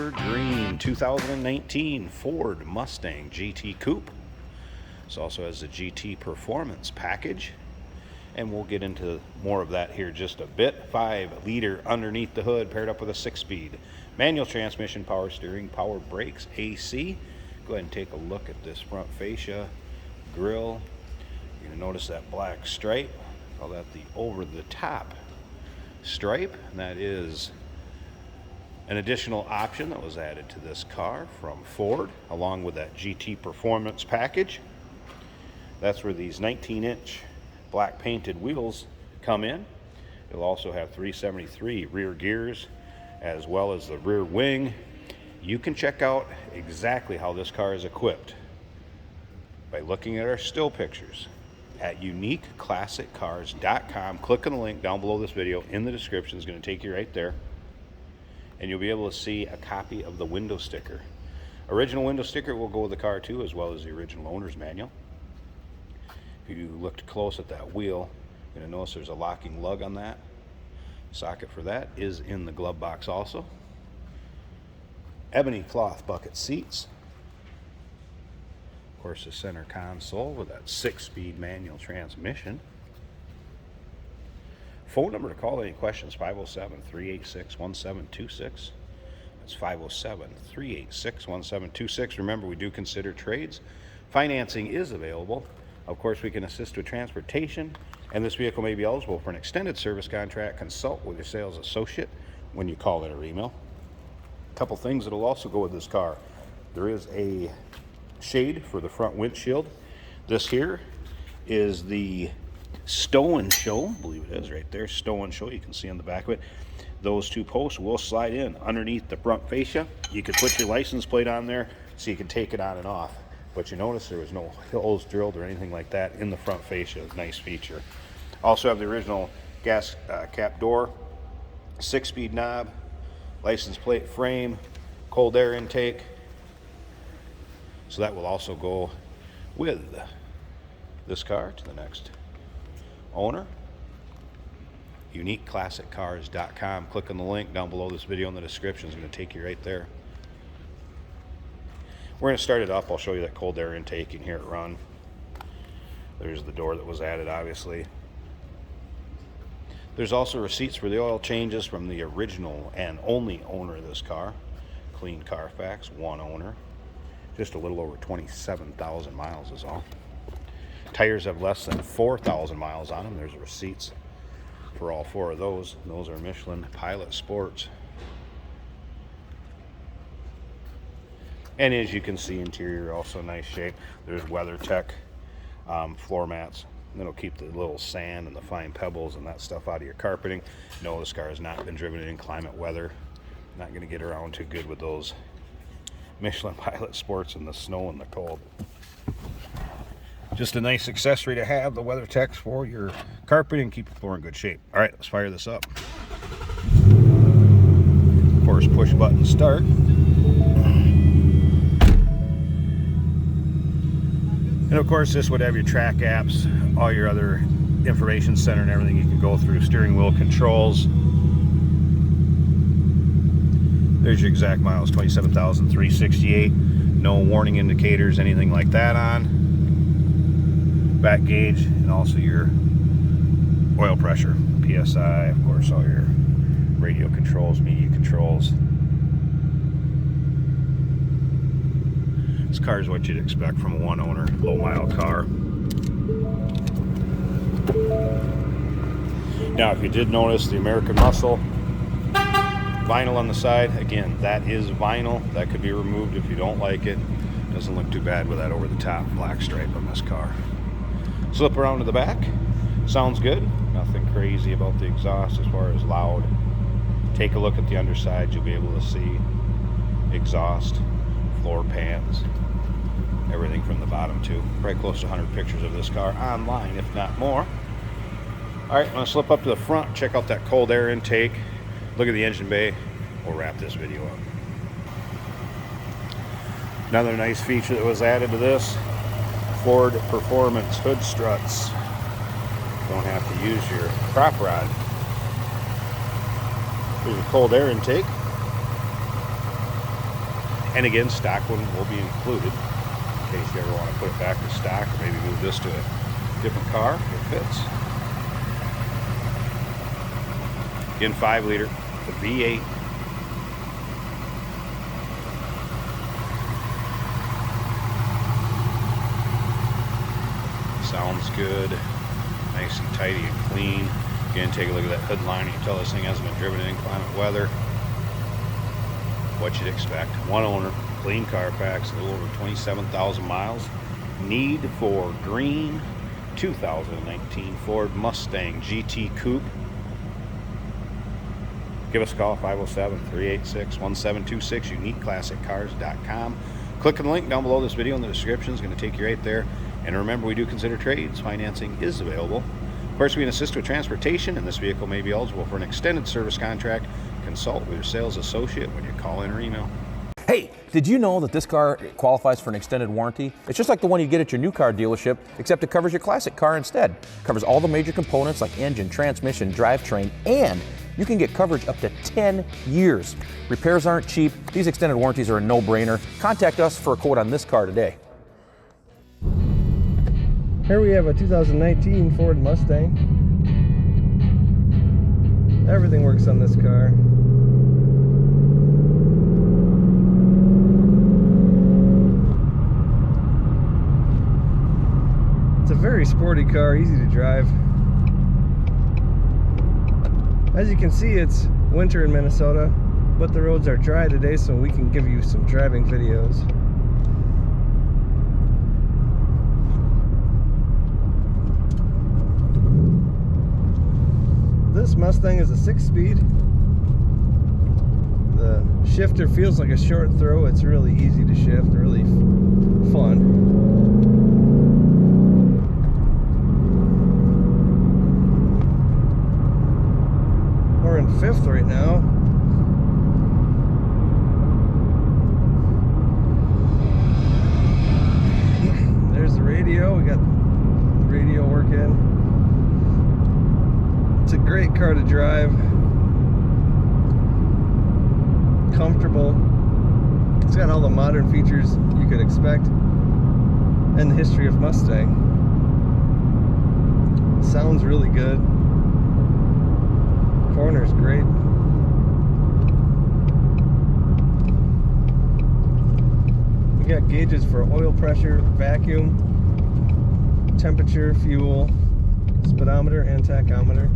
Evergreen 2019 Ford Mustang GT Coupe. This also has the GT Performance package, and we'll get into more of that here just a bit. 5-liter underneath the hood, paired up with a 6-speed manual transmission, power steering, power brakes, AC. Go ahead and take a look at this front fascia, grille. You're going to notice that black stripe. Call that the over-the-top stripe, and that is an additional option that was added to this car from Ford, along with that GT Performance package. That's where these 19-inch black painted wheels come in. It'll also have 373 rear gears, as well as the rear wing. You can check out exactly how this car is equipped by looking at our still pictures at uniqueclassiccars.com. Click on the link down below this video in the description. It's going to take you right there, and you'll be able to see a copy of the window sticker. Original window sticker will go with the car too, as well as the original owner's manual. If you looked close at that wheel, you're going to notice there's a locking lug on that. Socket for that is in the glove box also. Ebony cloth bucket seats. Of course, the center console with that 6-speed manual transmission. Phone number to call, any questions, 507-386-1726. That's 507-386-1726. Remember, we do consider trades. Financing is available. Of course, we can assist with transportation, and this vehicle may be eligible for an extended service contract. Consult with your sales associate when you call in or email. A couple things that will also go with this car. There is a shade for the front windshield. This here is the stow and show. I believe it is right there, stow and show. You can see on the back of it. Those two posts will slide in underneath the front fascia. You could put your license plate on there so you can take it on and off. But you notice there was no holes drilled or anything like that in the front fascia. Nice feature. Also have the original gas cap door, 6-speed knob, license plate frame, cold air intake. So that will also go with this car to the next owner. uniqueclassiccars.com. Click on the link down below this video in the description. It's going to take you right there. We're going to start it up. I'll show you that cold air intake. You can hear it run. There's the door that was added, obviously. There's also receipts for the oil changes from the original and only owner of this car. Clean Carfax, one owner. Just a little over 27,000 miles is all. Tires have less than 4,000 miles on them. There's receipts for all 4 of those. Those are Michelin Pilot Sports. And as you can see, interior also nice shape. There's WeatherTech floor mats. That'll keep the little sand and the fine pebbles and that stuff out of your carpeting. No, this car has not been driven in inclement weather. Not going to get around too good with those Michelin Pilot Sports in the snow and the cold. Just a nice accessory to have, the WeatherTech for your carpeting and keep the floor in good shape. All right, let's fire this up. Of course, push button start. And of course, this would have your track apps, all your other information center and everything you can go through, steering wheel controls. There's your exact miles, 27,368. No warning indicators, anything like that on. Back gauge, and also your oil pressure, PSI, of course, all your radio controls, media controls. This car is what you'd expect from a one owner, low mile car. Now, if you did notice the American Muscle vinyl on the side, again, that is vinyl. That could be removed if you don't like it. Doesn't look too bad with that over the top black stripe on this car. Slip around to the back. Sounds good. Nothing crazy about the exhaust as far as loud. Take a look at the underside. You'll be able to see exhaust, floor pans, everything from the bottom too. Probably close to 100 pictures of this car online, if not more. All right, I'm gonna slip up to the front, check out that cold air intake, look at the engine bay. We'll wrap this video up. Another nice feature that was added to this, Ford Performance hood struts. Don't have to use your prop rod. There's a cold air intake. And again, stock one will be included in case you ever want to put it back to stock or maybe move this to a different car. It fits. Again, 5-liter, the V8. Sounds good, nice and tidy and clean. Again, take a look at that hood line. You can tell this thing hasn't been driven in inclement weather. What you'd expect. One owner, clean Carfax, a little over 27,000 miles. Need for green 2019 Ford Mustang GT Coupe. Give us a call, 507-386-1726, uniqueclassiccars.com. Click on the link down below this video in the description. It's going to take you right there. And remember, we do consider trades. Financing is available. Of course, we can assist with transportation, and this vehicle may be eligible for an extended service contract. Consult with your sales associate when you call in or email. Hey, did you know that this car qualifies for an extended warranty? It's just like the one you get at your new car dealership, except it covers your classic car instead. It covers all the major components like engine, transmission, drivetrain, and you can get coverage up to 10 years. Repairs aren't cheap. These extended warranties are a no-brainer. Contact us for a quote on this car today. Here we have a 2019 Ford Mustang. Everything works on this car. It's a very sporty car, easy to drive. As you can see, it's winter in Minnesota, but the roads are dry today, so we can give you some driving videos. This Mustang is a 6-speed. The shifter feels like a short throw. It's really easy to shift, really fun. We're in 5th right now. There's the radio. We got the radio working. It's a great car to drive. Comfortable. It's got all the modern features you could expect in the history of Mustang. Sounds really good. Corner's great. We got gauges for oil pressure, vacuum, temperature, fuel, speedometer, and tachometer.